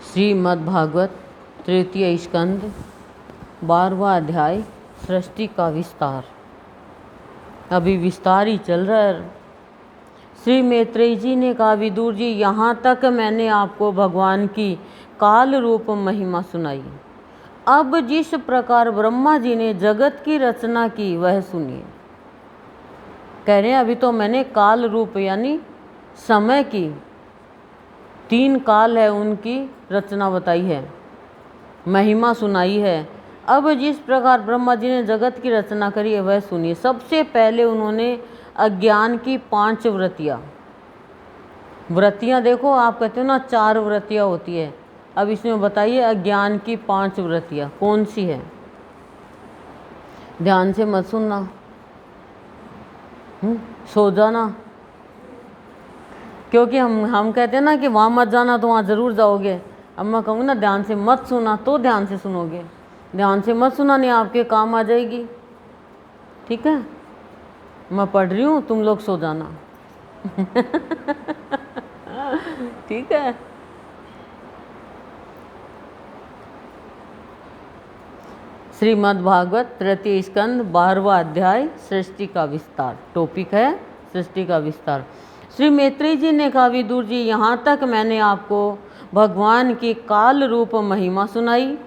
श्रीमद्भागवत तृतीय स्कंद 12वां अध्याय सृष्टि का विस्तार। अभी विस्तार ही चल रहा है। श्री मैत्रेय जी ने कहा, विदुर जी, यहाँ तक मैंने आपको भगवान की काल रूप महिमा सुनाई। अब जिस प्रकार ब्रह्मा जी ने जगत की रचना की वह सुनिए। कह रहे हैं अभी तो मैंने काल रूप यानी समय की 3 काल है उनकी रचना बताई है, महिमा सुनाई है। अब जिस प्रकार ब्रह्मा जी ने जगत की रचना करी है वह सुनिए। सबसे पहले उन्होंने अज्ञान की 5 वृत्तियाँ देखो, आप कहते हो ना 4 वृत्तियाँ होती है, अब इसमें बताइए अज्ञान की 5 वृत्तियाँ कौन सी है। ध्यान से मत सुनना, सो जाना, क्योंकि हम कहते हैं ना कि वहाँ मत जाना तो वहाँ ज़रूर जाओगे। अब मैं कहूँगी ना ध्यान से मत सुना तो ध्यान से सुनोगे, ध्यान से मत सुना नहीं आपके काम आ जाएगी। ठीक है, मैं पढ़ रही हूँ, तुम लोग सो जाना। ठीक है। श्रीमद्भागवत तृतीय स्कंद 12वां अध्याय सृष्टि का विस्तार। टॉपिक है सृष्टि का विस्तार। श्री मैत्रेय जी ने कहा, विदुर जी, यहाँ तक मैंने आपको भगवान की काल रूप महिमा सुनाई।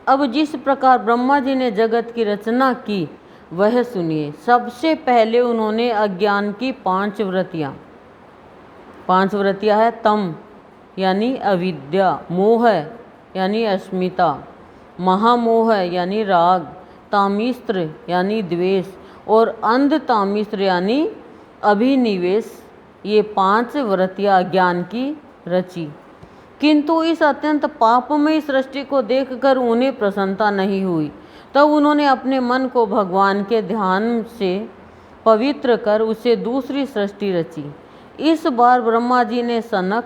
अब जिस प्रकार ब्रह्मा जी ने जगत की रचना की वह सुनिए। सबसे पहले उन्होंने अज्ञान की 5 वृत्तियाँ है। तम यानी अविद्या, मोह यानी अस्मिता, महामोह यानी राग, तामिस्त्र यानी द्वेष और अंध तामिस्त्र यानी अभिनिवेश। ये 5 वृत्तियाँ ज्ञान की रची। किंतु इस अत्यंत पापमयी सृष्टि को देखकर उन्हें प्रसन्नता नहीं हुई। तब उन्होंने अपने मन को भगवान के ध्यान से पवित्र कर उसे दूसरी सृष्टि रची। इस बार ब्रह्मा जी ने सनक,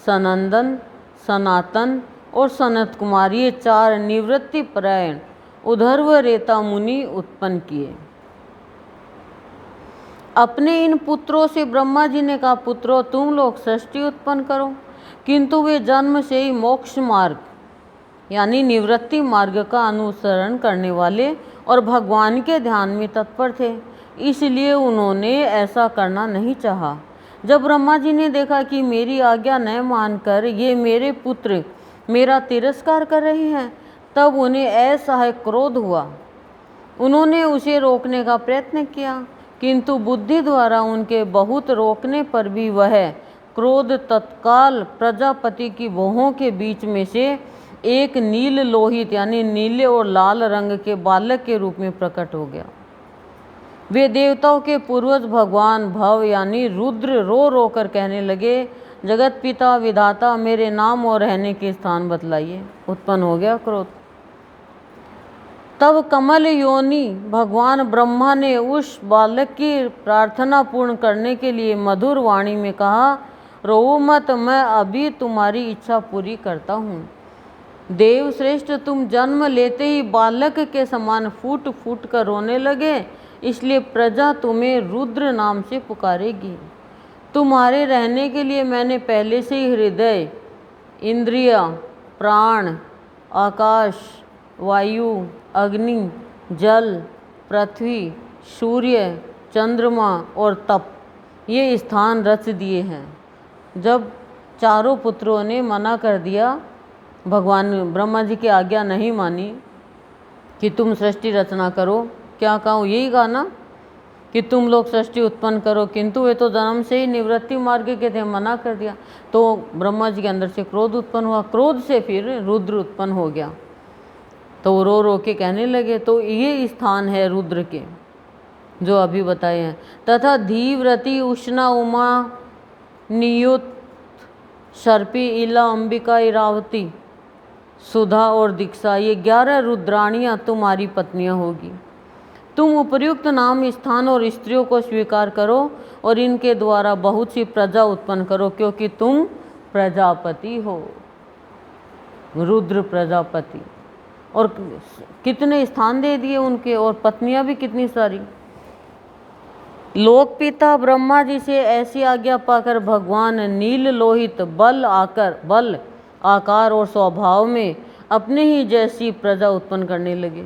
सनंदन, सनातन और सनत कुमार ये 4 निवृत्ति परायण उधर्व रेता मुनि उत्पन्न किए। अपने इन पुत्रों से ब्रह्मा जी ने कहा, पुत्रों, तुम लोग सृष्टि उत्पन्न करो। किंतु वे जन्म से ही मोक्ष मार्ग यानी निवृत्ति मार्ग का अनुसरण करने वाले और भगवान के ध्यान में तत्पर थे, इसलिए उन्होंने ऐसा करना नहीं चाहा। जब ब्रह्मा जी ने देखा कि मेरी आज्ञा न मानकर ये मेरे पुत्र मेरा तिरस्कार कर रहे हैं, तब उन्हें असह्य क्रोध हुआ। उन्होंने उसे रोकने का प्रयत्न किया, किंतु बुद्धि द्वारा उनके बहुत रोकने पर भी वह क्रोध तत्काल प्रजापति की भौहों के बीच में से एक नील लोहित यानी नीले और लाल रंग के बालक के रूप में प्रकट हो गया। वे देवताओं के पूर्वज भगवान भव यानी रुद्र रो रो कर कहने लगे, जगत पिता विधाता, मेरे नाम और रहने के स्थान बतलाइए। उत्पन्न हो गया क्रोध। तब कमल योनि भगवान ब्रह्मा ने उस बालक की प्रार्थना पूर्ण करने के लिए मधुर वाणी में कहा, रो मत, मैं अभी तुम्हारी इच्छा पूरी करता हूँ। देव श्रेष्ठ, तुम जन्म लेते ही बालक के समान फूट फूट कर रोने लगे, इसलिए प्रजा तुम्हें रुद्र नाम से पुकारेगी। तुम्हारे रहने के लिए मैंने पहले से ही हृदय, इंद्रिया, प्राण, आकाश, वायु, अग्नि, जल, पृथ्वी, सूर्य, चंद्रमा और तप ये स्थान रच दिए हैं। जब चारों पुत्रों ने मना कर दिया, भगवान ब्रह्मा जी की आज्ञा नहीं मानी कि तुम सृष्टि रचना करो, क्या कहूँ, यही कहा ना कि तुम लोग सृष्टि उत्पन्न करो, किंतु वे तो जन्म से ही निवृत्ति मार्ग के थे, मना कर दिया। तो ब्रह्मा जी के अंदर से क्रोध उत्पन्न हुआ, क्रोध से फिर रुद्र उत्पन्न हो गया। तो वो रो रो के कहने लगे। तो ये स्थान है रुद्र के जो अभी बताए हैं। तथा धीव्रति, उष्णा, उमा, नियुत, सर्पी, इला, अंबिका, इरावती, सुधा और दीक्षा ये 11 रुद्राणियाँ तुम्हारी पत्नियाँ होगी। तुम उपर्युक्त नाम, स्थान और स्त्रियों को स्वीकार करो और इनके द्वारा बहुत सी प्रजा उत्पन्न करो, क्योंकि तुम प्रजापति हो, रुद्र प्रजापति। और कितने स्थान दे दिए उनके, और पत्नियां भी कितनी सारी। लोकपिता ब्रह्मा जी से ऐसी आज्ञा पाकर भगवान नील लोहित बल आकार और स्वभाव में अपने ही जैसी प्रजा उत्पन्न करने लगे।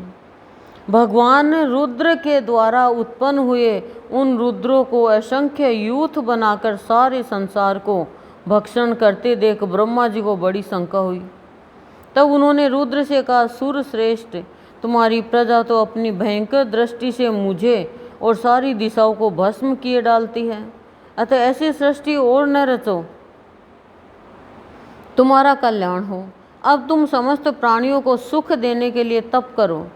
भगवान रुद्र के द्वारा उत्पन्न हुए उन रुद्रों को असंख्य यूथ बनाकर सारे संसार को भक्षण करते देख ब्रह्मा जी को बड़ी शंका हुई। तब उन्होंने रुद्र से कहा, सुर श्रेष्ठ, तुम्हारी प्रजा तो अपनी भयंकर दृष्टि से मुझे और सारी दिशाओं को भस्म किए डालती है, अतः ऐसी सृष्टि और न रचो, तुम्हारा कल्याण हो। अब तुम समस्त प्राणियों को सुख देने के लिए तप करो,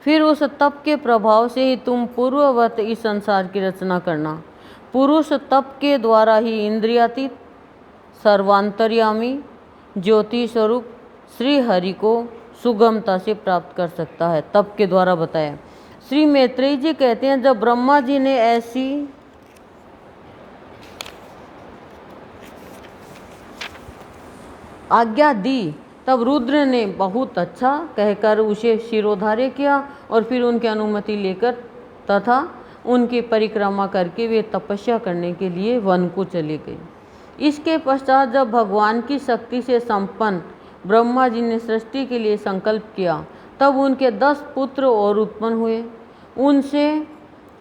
फिर उस तप के प्रभाव से ही तुम पूर्ववत इस संसार की रचना करना। पुरुष तप के द्वारा ही इंद्रियातीत, सर्वांतर्यामी, ज्योति स्वरूप श्री हरि को सुगमता से प्राप्त कर सकता है। तप के द्वारा बताया। श्री मैत्रेय जी कहते हैं, जब ब्रह्मा जी ने ऐसी आज्ञा दी तब रुद्र ने बहुत अच्छा कहकर उसे शिरोधार्य किया और फिर उनकी अनुमति लेकर तथा उनकी परिक्रमा करके वे तपस्या करने के लिए वन को चले गए। इसके पश्चात जब भगवान की शक्ति से संपन्न ब्रह्मा जी ने सृष्टि के लिए संकल्प किया, तब उनके 10 पुत्र और उत्पन्न हुए। उनसे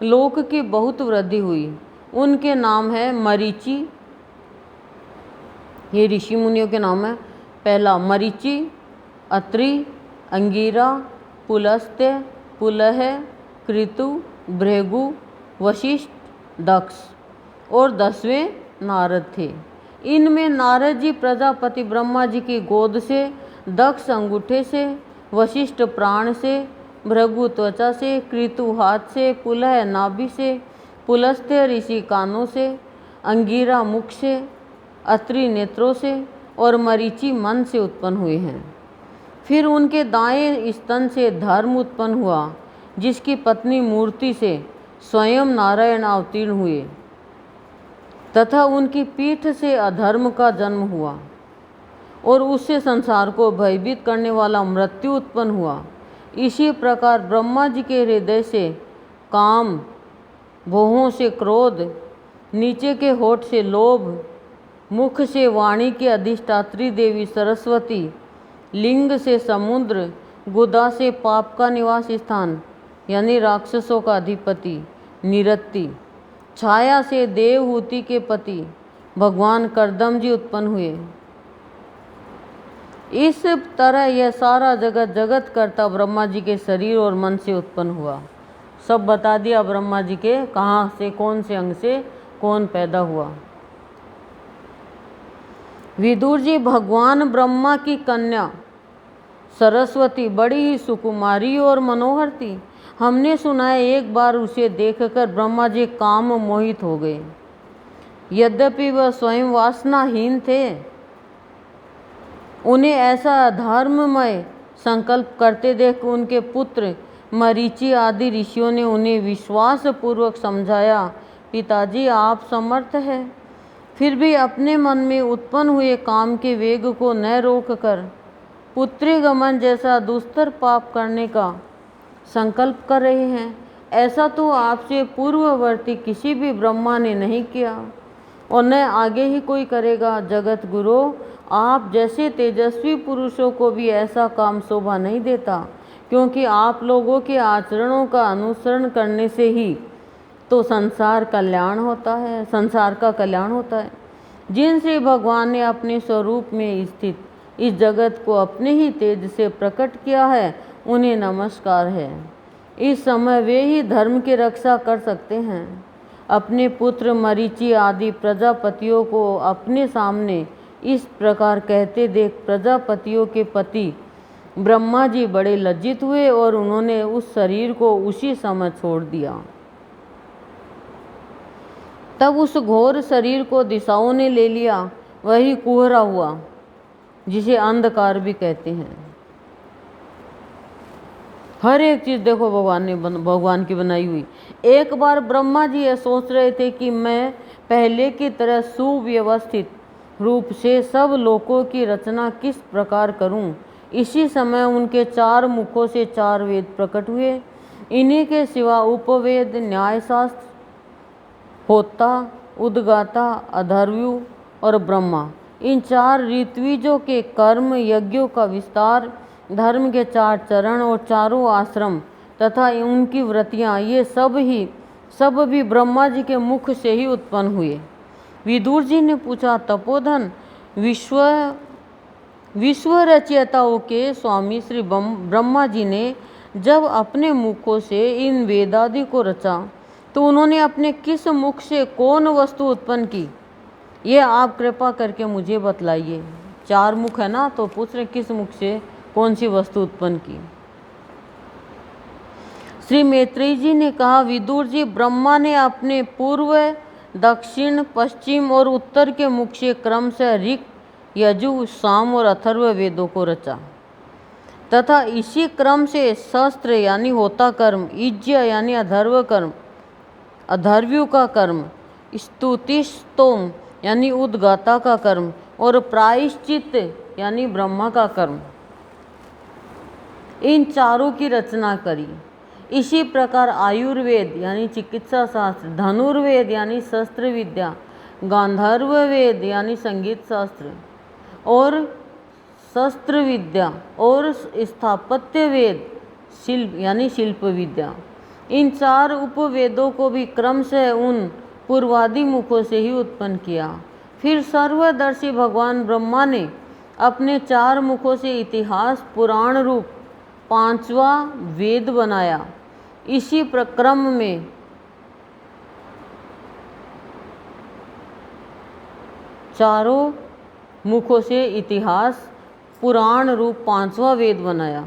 लोक की बहुत वृद्धि हुई। उनके नाम है मरीचि, ये ऋषि मुनियों के नाम है। पहला मरीचि, अत्रि, अंगिरा, पुलस्त्य, पुलह, कृतु, भृगु, वशिष्ठ, दक्ष और 10वें नारद थे। इनमें नारद जी प्रजापति ब्रह्मा जी की गोद से, दक्ष अंगूठे से, वशिष्ठ प्राण से, भृगु त्वचा से, कृतु हाथ से, पुलह नाभि से, पुलस्त्य ऋषि कानों से, अंगिरा मुख से, अत्रि नेत्रों से और मरीचि मन से उत्पन्न हुए हैं। फिर उनके दाएं स्तन से धर्म उत्पन्न हुआ, जिसकी पत्नी मूर्ति से स्वयं नारायण अवतीर्ण हुए, तथा उनकी पीठ से अधर्म का जन्म हुआ और उससे संसार को भयभीत करने वाला मृत्यु उत्पन्न हुआ। इसी प्रकार ब्रह्मा जी के हृदय से काम, भौहों से क्रोध, नीचे के होठ से लोभ, मुख से वाणी की अधिष्ठात्री देवी सरस्वती, लिंग से समुद्र, गुदा से पाप का निवास स्थान यानी राक्षसों का अधिपति निरति, छाया से देवहूति के पति भगवान कर्दम जी उत्पन्न हुए। इस तरह यह सारा जगत जगत करता ब्रह्मा जी के शरीर और मन से उत्पन्न हुआ। सब बता दिया ब्रह्मा जी के कहाँ से, कौन से अंग से कौन पैदा हुआ। विदुर जी, भगवान ब्रह्मा की कन्या सरस्वती बड़ी ही सुकुमारी और मनोहर थी। हमने सुना है एक बार उसे देखकर ब्रह्मा जी काम मोहित हो गए। यद्यपि वह स्वयं वासनाहीन थे, उन्हें ऐसा धर्ममय संकल्प करते देख उनके पुत्र मरीचि आदि ऋषियों ने उन्हें विश्वास पूर्वक समझाया, पिताजी आप समर्थ हैं, फिर भी अपने मन में उत्पन्न हुए काम के वेग को न रोककर पुत्री गमन जैसा दुस्तर पाप करने का संकल्प कर रहे हैं। ऐसा तो आपसे पूर्ववर्ती किसी भी ब्रह्मा ने नहीं किया और न आगे ही कोई करेगा। जगत गुरु, आप जैसे तेजस्वी पुरुषों को भी ऐसा काम शोभा नहीं देता, क्योंकि आप लोगों के आचरणों का अनुसरण करने से ही तो संसार का कल्याण होता है। जिन श्री भगवान ने अपने स्वरूप में स्थित इस जगत को अपने ही तेज से प्रकट किया है, उन्हें नमस्कार है। इस समय वे ही धर्म की रक्षा कर सकते हैं। अपने पुत्र मरीचि आदि प्रजापतियों को अपने सामने इस प्रकार कहते देख प्रजापतियों के पति ब्रह्मा जी बड़े लज्जित हुए और उन्होंने उस शरीर को उसी समय छोड़ दिया। तब उस घोर शरीर को दिशाओं ने ले लिया। वही कुहरा हुआ, जिसे अंधकार भी कहते हैं। हर एक चीज़ देखो भगवान की बनाई हुई। एक बार ब्रह्मा जी यह सोच रहे थे कि मैं पहले की तरह सुव्यवस्थित रूप से सब लोकों की रचना किस प्रकार करूं। इसी समय उनके 4 मुखों से 4 वेद प्रकट हुए। इन्हीं के सिवा उपवेद, न्यायशास्त्र, होता, उद्गाता, अधर्व्यु और ब्रह्मा, इन 4 ऋत्विजों के कर्म, यज्ञों का विस्तार, धर्म के 4 चरण और चारों आश्रम तथा उनकी व्रतियाँ, ये सब भी ब्रह्मा जी के मुख से ही उत्पन्न हुए। विदुर जी ने पूछा, तपोधन, विश्व रचयिताओं के स्वामी श्री ब्रह्मा जी ने जब अपने मुखों से इन वेदादि को रचा तो उन्होंने अपने किस मुख से कौन वस्तु उत्पन्न की, ये आप कृपा करके मुझे बतलाइए। 4 मुख है ना, तो पूछ रहे किस मुख से कौन सी वस्तु उत्पन्न की। श्री मैत्रेयी जी ने कहा, विदुर जी, ब्रह्मा ने अपने पूर्व, दक्षिण, पश्चिम और उत्तर के मुख से क्रम से ऋक्, यजु, साम और अथर्व वेदों को रचा तथा इसी क्रम से शस्त्र यानी होता कर्म, इज्य यानी अधर्व कर्म, अधर्व्यु का कर्म, स्तुतिस्तोम यानी उद्गाता का कर्म और प्रायश्चित यानी ब्रह्मा का कर्म, इन चारों की रचना करी। इसी प्रकार आयुर्वेद यानी चिकित्सा शास्त्र, धनुर्वेद यानी शस्त्र विद्या, गांधर्व वेद यानी संगीत शास्त्र और शस्त्र विद्या और स्थापत्य वेद शिल्प यानी शिल्प विद्या, इन 4 उपवेदों को भी क्रम से उन पूर्वादि मुखों से ही उत्पन्न किया। फिर सर्वदर्शी भगवान ब्रह्मा ने अपने 4 मुखों से इतिहास पुराण रूप 5वां वेद बनाया। इसी प्रक्रम में चारों मुखों से इतिहास पुराण रूप 5वां वेद बनाया।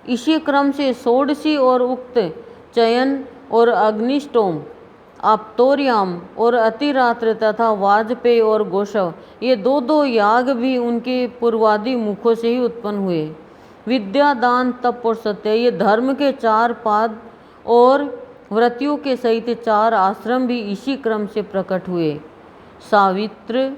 इसी क्रम से षोडशी और उक्त चयन और अग्निष्टोम, आप्तोर्याम और अतिरात्र तथा वाजपेयी और गोशव, ये 2 याग भी उनके पूर्वादि मुखों से ही उत्पन्न हुए। विद्या, दान, तप और सत्य, ये धर्म के 4 पाद और व्रतियों के सहित 4 आश्रम भी इसी क्रम से प्रकट हुए। सावित्र,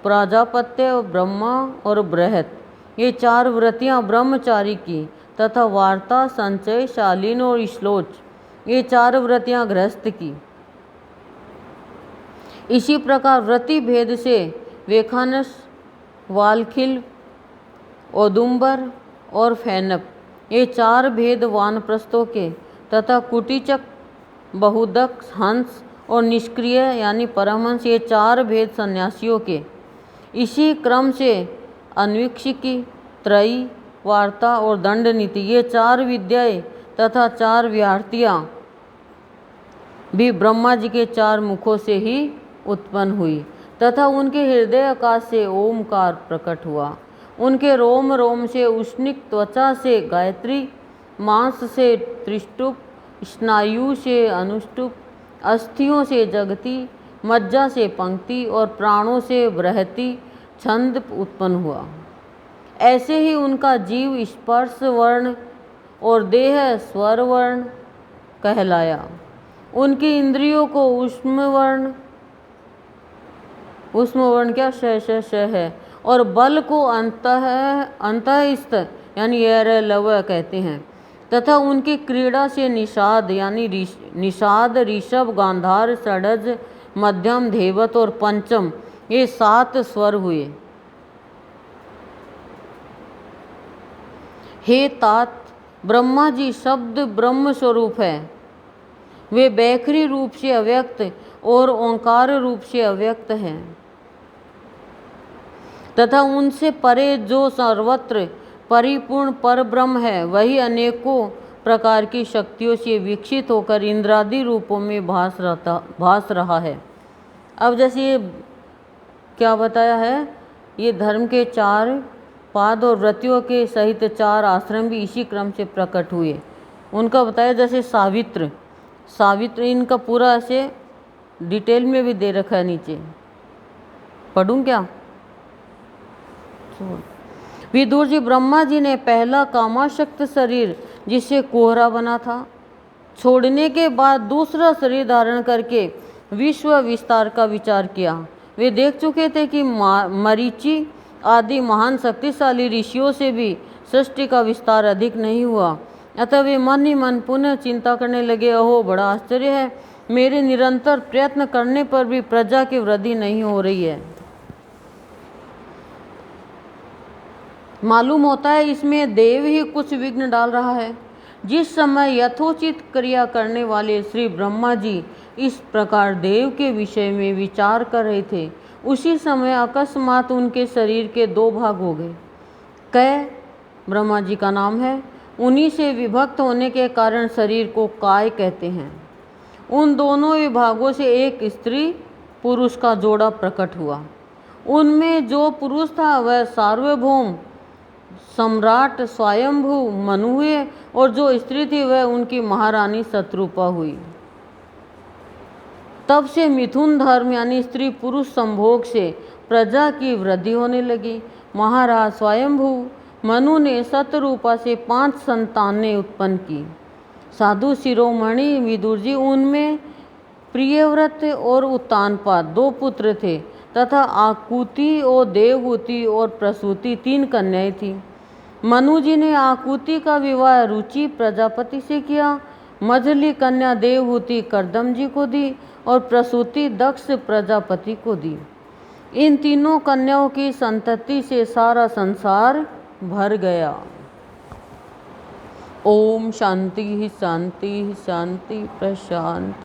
प्राजापत्य, ब्रह्मा और बृहत, ये 4 व्रतियाँ ब्रह्मचारी की तथा वार्ता, संचय, शालीन और श्लोच, ये 4 व्रतियाँ गृहस्थ की। इसी प्रकार व्रति भेद से वेखानस, वालखिल, औदुंबर और फैनप, ये 4 भेद वानप्रस्थों के तथा कुटीचक, बहुदक, हंस और निष्क्रिय यानी परमहंस, ये 4 भेद सन्यासियों के। इसी क्रम से अन्वीक्षिकी, त्रयी, वार्ता और दंड नीति, ये 4 विद्याएं तथा 4 विहार्तियाँ भी ब्रह्मा जी के 4 मुखों से ही उत्पन्न हुई तथा उनके हृदय आकाश से ओमकार प्रकट हुआ। उनके रोम रोम से उष्णिक, त्वचा से गायत्री, मांस से त्रिष्टुप, स्नायु से अनुष्टुप, अस्थियों से जगती, मज्जा से पंक्ति और प्राणों से बृहति छंद उत्पन्न हुआ। ऐसे ही उनका जीव स्पर्श वर्ण और देह स्वर वर्ण कहलाया। उनकी इंद्रियों को ऊष्म वर्ण क्या श है और बल को अंतःस्थ यानी यर लव कहते हैं तथा उनकी क्रीड़ा से निषाद यानी निषाद, ऋषभ, गांधार, षडज, मध्यम, धेवत और पंचम, ये 7 स्वर हुए। हे तात, ब्रह्मा जी शब्द ब्रह्म स्वरूप है। वे बैखरी रूप से अव्यक्त और ओंकार रूप से अव्यक्त हैं तथा उनसे परे जो सर्वत्र परिपूर्ण पर ब्रह्म है, वही अनेकों प्रकार की शक्तियों से विकसित होकर इंद्रादि रूपों में भास रहा है। अब जैसे ये क्या बताया है, ये धर्म के 4 पाद और व्रतियों के सहित 4 आश्रम भी इसी क्रम से प्रकट हुए। उनका बताया जैसे सावित्र, इनका पूरा ऐसे डिटेल में भी दे रखा है नीचे, पढ़ूं क्या? विदुर जी, ब्रह्मा जी ने पहला कामाशक्त शरीर जिससे कोहरा बना था छोड़ने के बाद दूसरा शरीर धारण करके विश्व विस्तार का विचार किया। वे देख चुके थे कि मरीचि आदि महान शक्तिशाली ऋषियों से भी सृष्टि का विस्तार अधिक नहीं हुआ। अतः वे मन ही मन पुनः चिंता करने लगे, अहो बड़ा आश्चर्य है, मेरे निरंतर प्रयत्न करने पर भी प्रजा की वृद्धि नहीं हो रही है। मालूम होता है इसमें देव ही कुछ विघ्न डाल रहा है। जिस समय यथोचित क्रिया करने वाले श्री ब्रह्मा जी इस प्रकार देव के विषय में विचार कर रहे थे, उसी समय अकस्मात उनके शरीर के दो भाग हो गए। कै ब्रह्मा जी का नाम है, उन्हीं से विभक्त होने के कारण शरीर को काय कहते हैं। उन दोनों विभागों से एक स्त्री पुरुष का जोड़ा प्रकट हुआ। उनमें जो पुरुष था वह सार्वभौम सम्राट स्वयंभू मनु हुए, और जो स्त्री थी वह उनकी महारानी शत्रुपा हुई। तब से मिथुन धर्म यानी स्त्री पुरुष संभोग से प्रजा की वृद्धि होने लगी। महाराज स्वयंभू मनु ने शत्रुपा से 5 संतानें उत्पन्न की। साधु शिरोमणि विदुर जी, उनमें प्रियव्रत और उत्तानपाद 2 पुत्र थे, तथा आकुति और देवहूति और प्रसूति 3 कन्याएं थीं। मनु जी ने आकुति का विवाह रुचि प्रजापति से किया। मझली कन्या देवहूति करदम जी को दी और प्रसूति दक्ष प्रजापति को दी। इन तीनों कन्याओं की संतति से सारा संसार भर गया। ओम शांति शांति शांति प्रशांति।